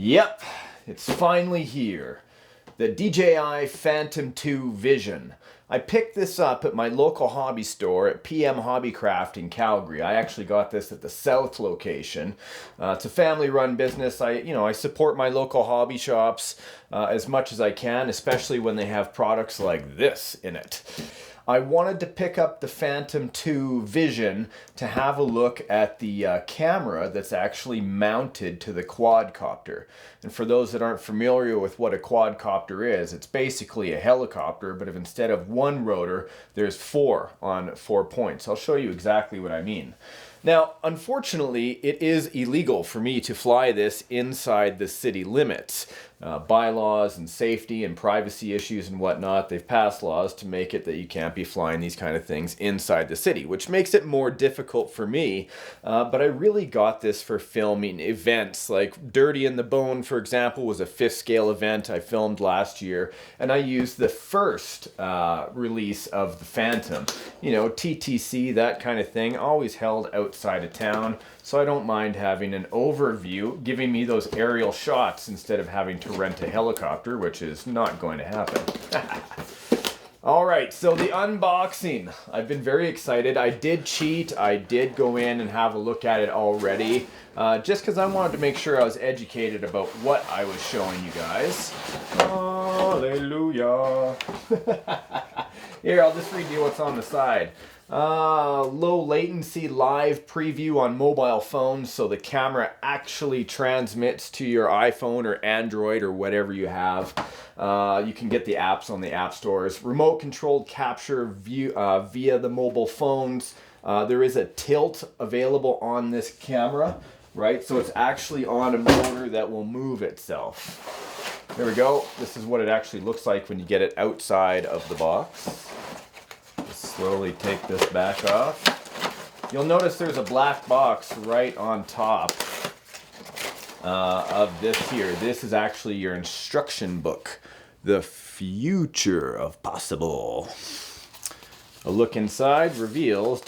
Yep, it's finally here. The DJi Phantom 2 Vision. I picked this up at my local hobby store at PM Hobbycraft in Calgary. I actually got this at the South location. It's a family-run business. I support my local hobby shops as much as I can, especially when they have products like this in it. I wanted to pick up the Phantom 2 Vision to have a look at the camera that's actually mounted to the quadcopter. And for those that aren't familiar with what a quadcopter is, it's basically a helicopter, but if instead of one rotor, there's four on 4 points. I'll show you exactly what I mean. Now, unfortunately, it is illegal for me to fly this inside the city limits. Bylaws and safety and privacy issues and whatnot, they've passed laws to make it that you can't be flying these kind of things inside the city, which makes it more difficult for me. But I really got this for filming events, like Dirty in the Bone, for example, was a 5th scale event I filmed last year, and I used the first release of the Phantom. You know, TTC, that kind of thing, always held outside of town. So I don't mind having an overview, giving me those aerial shots instead of having to rent a helicopter, which is not going to happen. All right, so the unboxing. I've been very excited. I did cheat. I did go in and have a look at it already, just because I wanted to make sure I was educated about what I was showing you guys. Hallelujah. Here, I'll just read you what's on the side. Low latency live preview on mobile phones, so the camera actually transmits to your iPhone or Android or whatever you have. You can get the apps on the app stores. Remote controlled capture via the mobile phones. There is a tilt available on this camera, right? So it's actually on a motor that will move itself. There we go. This is what it actually looks like when you get it outside of the box. Slowly take this back off. You'll notice there's a black box right on top of this here. This is actually your instruction book, The Future of Possible. A look inside reveals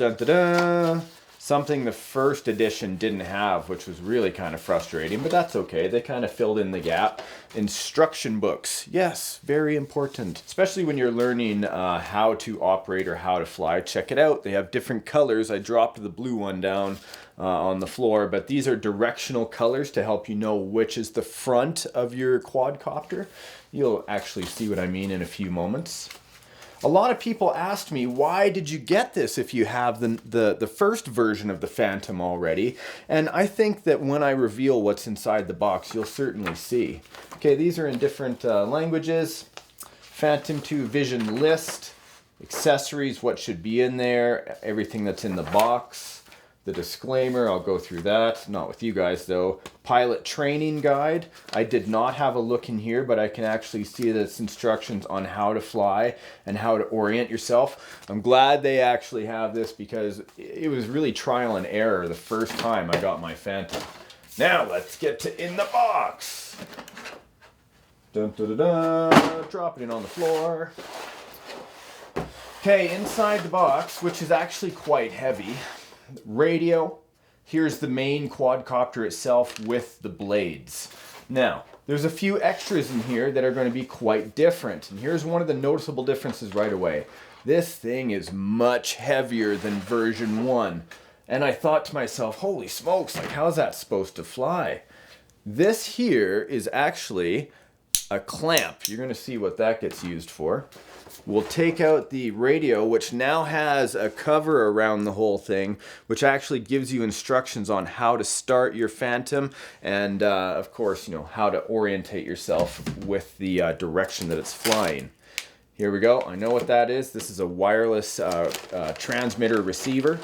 something the first edition didn't have, which was really kind of frustrating, but that's okay. They kind of filled in the gap. Instruction books, yes, very important, especially when you're learning how to operate or how to fly. Check it out. They have different colors. I dropped the blue one down on the floor, but these are directional colors to help you know which is the front of your quadcopter. You'll actually see what I mean in a few moments. A lot of people asked me, why did you get this if you have the first version of the Phantom already? And I think that when I reveal what's inside the box, you'll certainly see. Okay, these are in different languages. Phantom 2 Vision list, accessories, what should be in there, everything that's in the box. The disclaimer, I'll go through that, not with you guys though. Pilot training guide. I did not have a look in here, but I can actually see that it's instructions on how to fly and how to orient yourself. I'm glad they actually have this because it was really trial and error the first time I got my Phantom. Now let's get to in the box. Dun, dun, dun, dun. Dropping it on the floor. Okay, inside the box, which is actually quite heavy. Radio, here's the main quadcopter itself with the blades. Now, there's a few extras in here that are going to be quite different, and here's one of the noticeable differences right away. This thing is much heavier than version 1, and I thought to myself, holy smokes, like how's that supposed to fly? This here is actually a clamp. You're going to see what that gets used for. We'll take out the radio, which now has a cover around the whole thing, which actually gives you instructions on how to start your Phantom and, of course, you know, how to orientate yourself with the direction that it's flying. Here we go. I know what that is. This is a wireless transmitter receiver.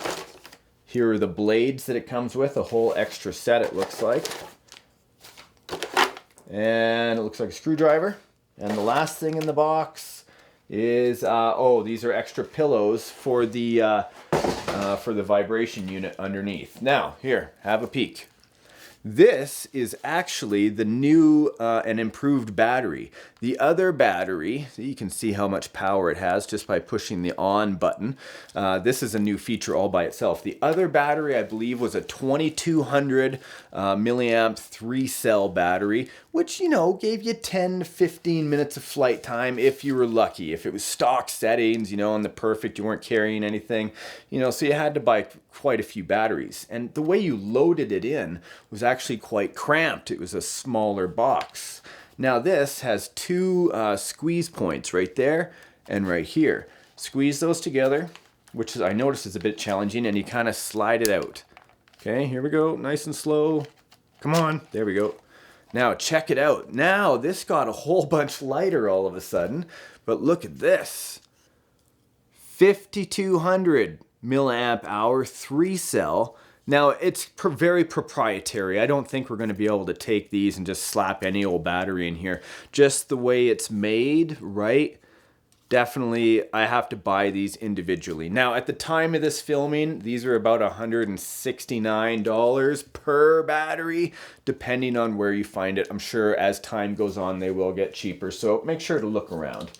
Here are the blades that it comes with, a whole extra set it looks like. And it looks like a screwdriver. And the last thing in the box is these are extra pillows for the vibration unit underneath. Now, here, have a peek. This is actually the new and improved battery. The other battery, so you can see how much power it has just by pushing the on button. This is a new feature all by itself. The other battery, I believe, was a 2200 milliamp 3-cell battery, which, you know, gave you 10 to 15 minutes of flight time if you were lucky. If it was stock settings, you know, on the perfect, you weren't carrying anything, you know, so you had to buy quite a few batteries. And the way you loaded it in was actually quite cramped. It was a smaller box. Now this has two squeeze points right there and right here. Squeeze those together, which I noticed is a bit challenging, and you kind of slide it out. Okay, here we go, nice and slow. Come on, there we go. Now check it out. Now this got a whole bunch lighter all of a sudden, but look at this. 5200 milliamp hour 3-cell. Now it's very proprietary. I don't think we're going to be able to take these and just slap any old battery in here. Just the way it's made, right? Definitely, I have to buy these individually. Now, at the time of this filming, these are about $169 per battery, depending on where you find it. I'm sure as time goes on, they will get cheaper, so make sure to look around.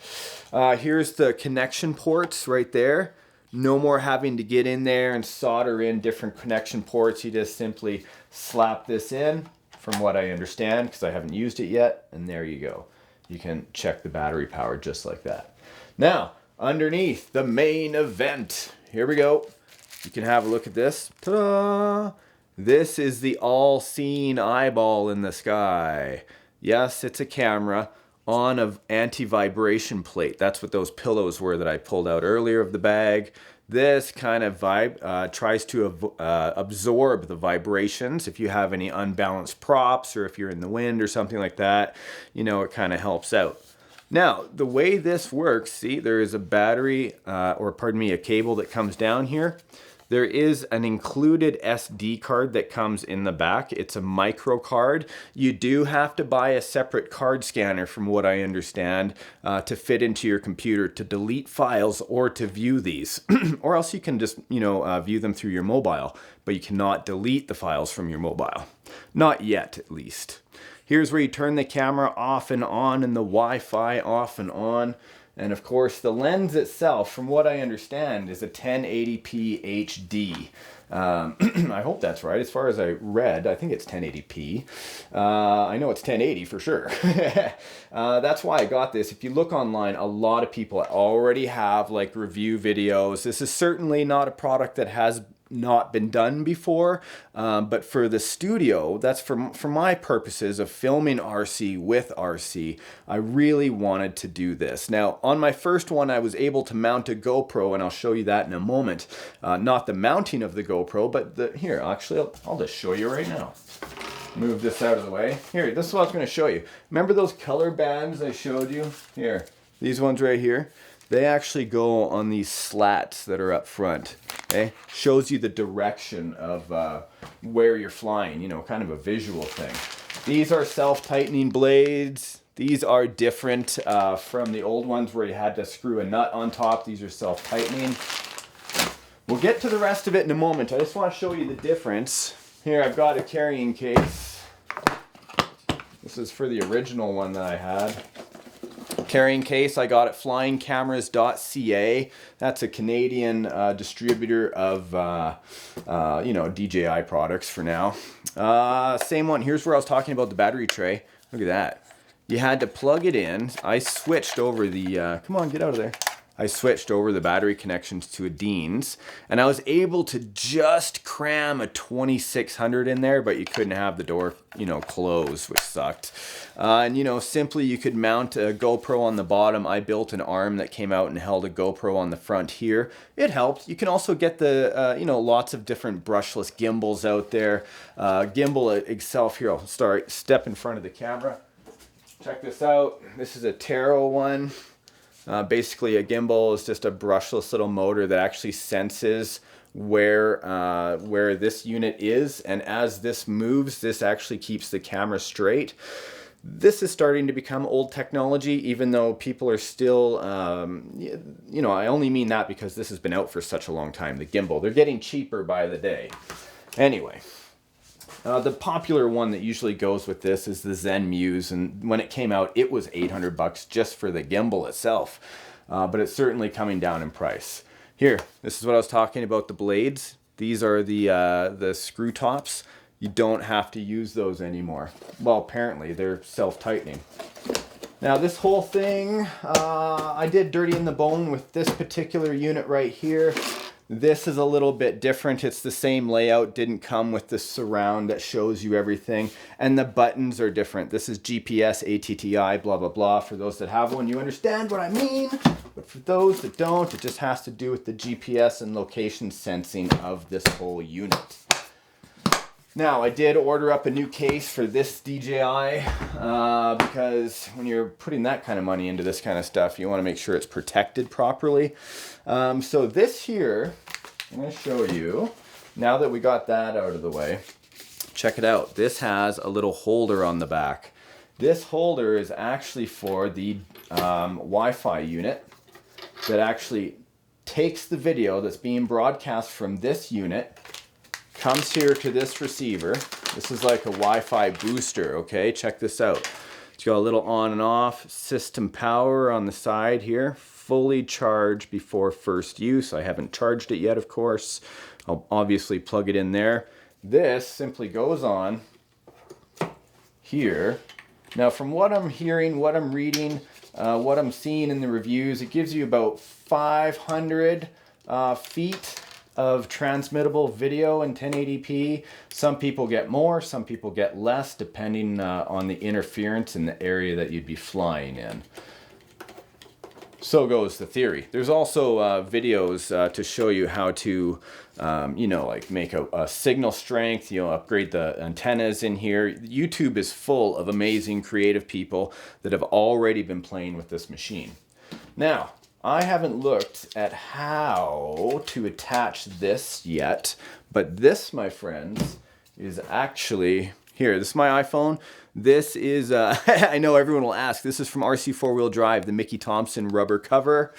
Here's the connection ports right there. No more having to get in there and solder in different connection ports. You just simply slap this in, from what I understand, because I haven't used it yet, and there you go. You can check the battery power just like that. Now, underneath, the main event. Here we go. You can have a look at this. Ta-da! This is the all-seeing eyeball in the sky. Yes, it's a camera on an anti-vibration plate. That's what those pillows were that I pulled out earlier of the bag. This kind of tries to absorb the vibrations. If you have any unbalanced props or if you're in the wind or something like that, you know, it kind of helps out. Now, the way this works, see, there is a battery, a cable that comes down here. There is an included SD card that comes in the back. It's a micro card. You do have to buy a separate card scanner, from what I understand, to fit into your computer to delete files or to view these. Or else you can just, you know, view them through your mobile, but you cannot delete the files from your mobile. Not yet, at least. Here's where you turn the camera off and on and the Wi-Fi off and on. And of course, the lens itself, from what I understand, is a 1080p HD. I hope that's right. As far as I read, I think it's 1080p. I know it's 1080 for sure. That's why I got this. If you look online, a lot of people already have like review videos. This is certainly not a product that has not been done before, but for the studio, that's for my purposes of filming RC with RC, I really wanted to do this. Now, on my first one, I was able to mount a GoPro, and I'll show you that in a moment. Not the mounting of the GoPro, but here, actually, I'll just show you right now. Move this out of the way. Here, this is what I was going to show you. Remember those color bands I showed you? Here, these ones right here. They actually go on these slats that are up front. Okay? Shows you the direction of where you're flying, you know, kind of a visual thing. These are self-tightening blades. These are different from the old ones where you had to screw a nut on top. These are self-tightening. We'll get to the rest of it in a moment. I just want to show you the difference. Here, I've got a carrying case. This is for the original one that I had. Carrying case I got at flyingcameras.ca. That's a Canadian distributor of you know, DJi products for now. Same one. Here's where I was talking about the battery tray. Look at that. You had to plug it in. I switched over the come on, get out of there. I switched over the battery connections to a Dean's, and I was able to just cram a 2600 in there, but you couldn't have the door, you know, closed, which sucked. And you know, simply you could mount a GoPro on the bottom. I built an arm that came out and held a GoPro on the front here. It helped. You can also get the, you know, lots of different brushless gimbals out there. Gimbal itself, here, I'll step in front of the camera. Check this out. This is a Taro one. Basically, a gimbal is just a brushless little motor that actually senses where this unit is, and as this moves, this actually keeps the camera straight. This is starting to become old technology, even though people are still, you know, I only mean that because this has been out for such a long time, the gimbal. They're getting cheaper by the day. Anyway, The popular one that usually goes with this is the Zen Muse, and when it came out, it was 800 bucks just for the gimbal itself. But it's certainly coming down in price. Here, this is what I was talking about, the blades. These are the screw tops. You don't have to use those anymore. Well, apparently they're self-tightening. Now this whole thing, I did dirty in the bone with this particular unit right here. This is a little bit different. It's the same layout, didn't come with the surround that shows you everything. And the buttons are different. This is GPS, ATTI, blah, blah, blah. For those that have one, you understand what I mean. But for those that don't, it just has to do with the GPS and location sensing of this whole unit. Now, I did order up a new case for this DJi because when you're putting that kind of money into this kind of stuff, you want to make sure it's protected properly. So this here, I'm going to show you, now that we got that out of the way, check it out. This has a little holder on the back. This holder is actually for the Wi-Fi unit that actually takes the video that's being broadcast from this unit, comes here to this receiver. This is like a Wi-Fi booster, okay? Check this out. It's got a little on and off system power on the side here. Fully charged before first use. I haven't charged it yet, of course. I'll obviously plug it in there. This simply goes on here. Now, from what I'm hearing, what I'm reading, what I'm seeing in the reviews, it gives you about 500 feet of transmittable video in 1080p. Some people get more, some people get less, depending on the interference in the area that you'd be flying in. So goes the theory. There's also videos to show you how to, you know, like make a signal strength, you know, upgrade the antennas in here. YouTube is full of amazing creative people that have already been playing with this machine. Now, I haven't looked at how to attach this yet, but this, my friends, is actually, here, this is my iPhone. This is, I know everyone will ask, this is from RC 4-wheel drive, the Mickey Thompson rubber cover.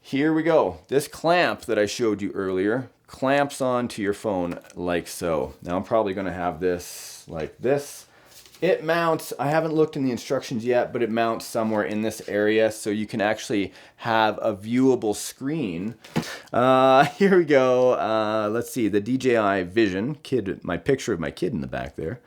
Here we go. This clamp that I showed you earlier clamps onto your phone like so. Now I'm probably gonna have this like this. It mounts, I haven't looked in the instructions yet, but it mounts somewhere in this area so you can actually have a viewable screen. Here we go. Let's see, the DJi Vision, my picture of my kid in the back there.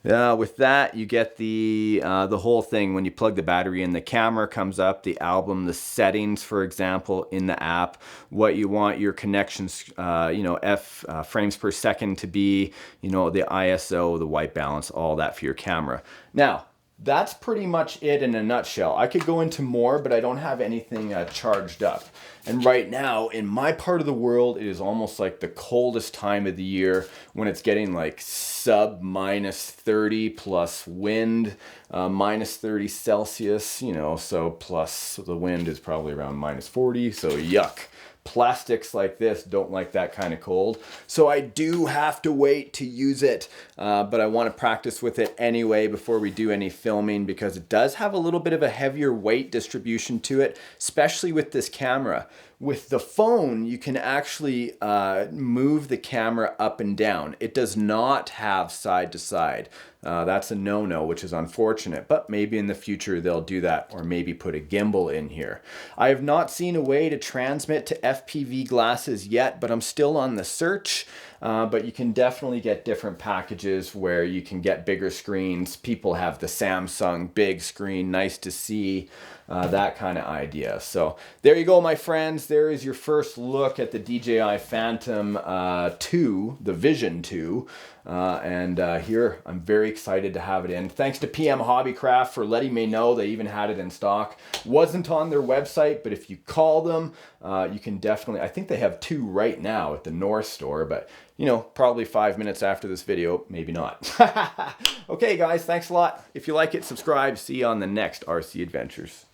With that, you get the whole thing. When you plug the battery in, the camera comes up, the album, the settings, for example, in the app, what you want your connections, you know, frames per second to be, you know, the ISO, the white balance, all that for your camera. Now, that's pretty much it in a nutshell. I could go into more, but I don't have anything charged up. And right now, in my part of the world, it is almost like the coldest time of the year when it's getting like sub -30 plus wind, -30 Celsius, you know, so plus the wind is probably around -40, so yuck. Plastics like this don't like that kind of cold. So I do have to wait to use it, but I want to practice with it anyway before we do any filming because it does have a little bit of a heavier weight distribution to it, especially with this camera. With the phone, you can actually move the camera up and down. It does not have side to side. That's a no-no, which is unfortunate, but maybe in the future they'll do that, or maybe put a gimbal in here. I have not seen a way to transmit to FPV glasses yet, but I'm still on the search. But you can definitely get different packages where you can get bigger screens. People have the Samsung big screen, nice to see, that kind of idea. So there you go, my friends. There is your first look at the DJi Phantom 2, the Vision 2. Here, I'm very excited to have it in. Thanks to PM Hobbycraft for letting me know they even had it in stock. Wasn't on their website, but if you call them, you can definitely, I think they have 2 right now at the North store, but you know, probably 5 minutes after this video, maybe not. Okay guys, thanks a lot. If you like it, subscribe. See you on the next RC Adventures.